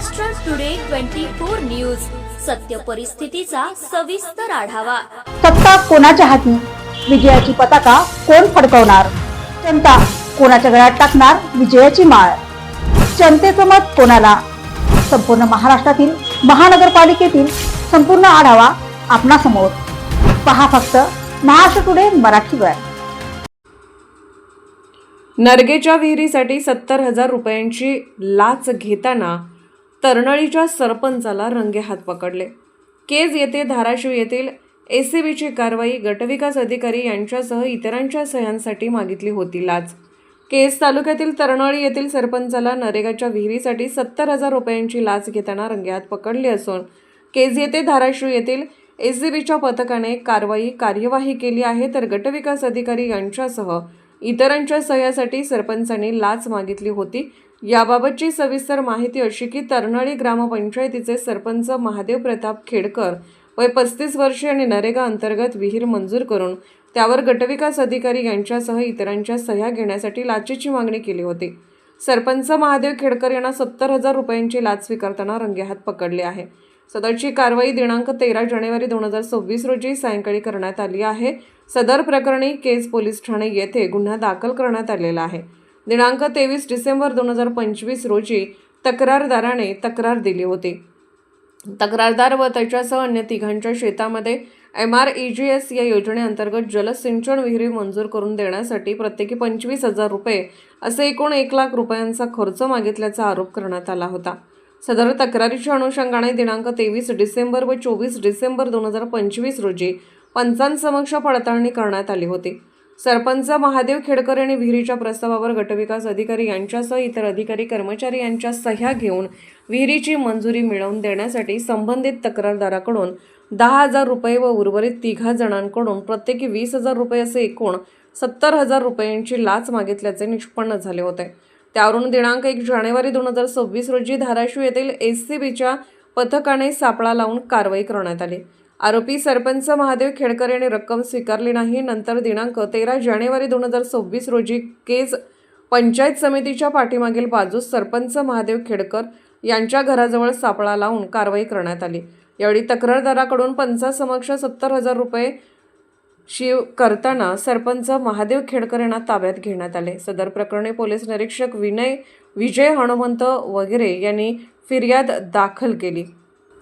Maharashtra today 24 news, सत्य परिस्थितीचा सविस्तर आढावा। सत्ता कोणाच्या हाती, विजयाची पताका कोण फडकवणार, जनता कोणाच्या गळ्यात टाकणार विजयाची माळ, जनतेचं मत कोणाला, संपूर्ण महाराष्ट्रातील महानगरपालिकेतील संपूर्ण आढावा आपणासमोर पहा फक्त महाराष्ट्र टुडे मराठीवर। नरगेच्या विहिरीसाठी 70,000 रुपयांची लाच घेताना तरनळीच्या सरपंचाला रंगेहात पकडले। केज येथे धाराशिव येथील एसीबीची कारवाई, गटविकास अधिकारी यांच्यासह इतरांच्या सह्यांसाठी मागितली होती लाच। केज तालुक्यातील तरनळी येथील सरपंचाला नरेगाच्या विहिरीसाठी 70,000 रुपयांची लाच घेताना रंगेहात पकडले असून केज येथे धाराशिव येथील एसीबीच्या पथकाने कार्यवाही केली आहे, तर गटविकास अधिकारी यांच्यासह इतरांच्या सह्यासाठी सरपंचांनी लाच मागितली होती। याबाबतची सविस्तर माहिती अशी की तरनळी ग्रामपंचायतीचे सरपंच महादेव प्रताप खेडकर वय 35 वर्षे आणि नरेगा अंतर्गत विहीर मंजूर करून त्यावर गटविकास अधिकारी यांच्यासह इतरांच्या सह्या घेण्यासाठी लाचेची मागणी केली होती। सरपंच महादेव खेडकर यांना 70,000 रुपयांची लाच स्वीकारताना रंगेहात पकडले आहे। सदरची कारवाई दिनांक 13 जानेवारी 2026 रोजी सायंकाळी करण्यात आली आहे। सदर प्रकरणी केज पोलीस ठाणे येथे गुन्हा दाखल करण्यात आलेला आहे। दिनांक 23 डिसेंबर 2025 रोजी तक्रारदाराने तक्रार दिली होती। तक्रारदार व त्याच्यासह अन्य तिघांच्या शेतामध्ये MREGS या योजनेअंतर्गत जलसिंचन विहिरी मंजूर करून देण्यासाठी प्रत्येकी 25,000 रुपये असे एकूण 1 लाख रुपयांचा खर्च मागितल्याचा आरोप करण्यात आला होता। सदर तक्रारीच्या अनुषंगाने दिनांक 23 डिसेंबर व 24 डिसेंबर 2025 रोजी पंचांसमक्ष पडताळणी करण्यात आली होती। सरपंच महादेव खेडकर यांनी विहिरीच्या प्रस्तावावर गटविकास अधिकारी यांच्यासह इतर अधिकारी कर्मचारी यांच्या सह्या घेऊन विहिरीची मंजुरी मिळवून देण्यासाठी संबंधित तक्रारदाराकडून 10,000 रुपये व उर्वरित 3 जणांकडून प्रत्येकी 20,000 रुपये असे एकूण 70,000 रुपयांची लाच मागितल्याचे निष्पन्न झाले होते। त्यावरून दिनांक 1 जानेवारी 2026 रोजी धाराशिव येथील एसीबीच्या पथकाने सापळा लावून कारवाई करण्यात आली। आरोपी सरपंच महादेव खेडकर यांनी रक्कम स्वीकारली नाही। नंतर दिनांक 13 जानेवारी 2026 रोजी केज पंचायत समितीच्या पाठीमागील बाजूस सरपंच महादेव खेडकर यांच्या घराजवळ सापळा लावून कारवाई करण्यात आली। यावेळी तक्रारदाराकडून पंचासमक्ष 70,000 रुपये शिव करताना सरपंच महादेव खेडकर यांना ताब्यात घेण्यात आले। सदर प्रकरणी पोलीस निरीक्षक विजय हनुमंत वगैरे यांनी फिर्याद दाखल केली।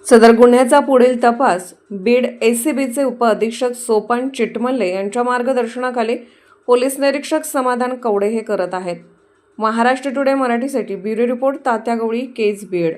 सदर गुन्ह्याचा पुढील तपास बीड एसीबीचे उपअधीक्षक सोपान चिटमल्ले यांच्या मार्गदर्शनाखाली पोलीस निरीक्षक समाधान कवडे हे करत आहेत। महाराष्ट्र टुडे मराठीसाठी ब्युरो रिपोर्ट तात्या गवळी, केज, बीड।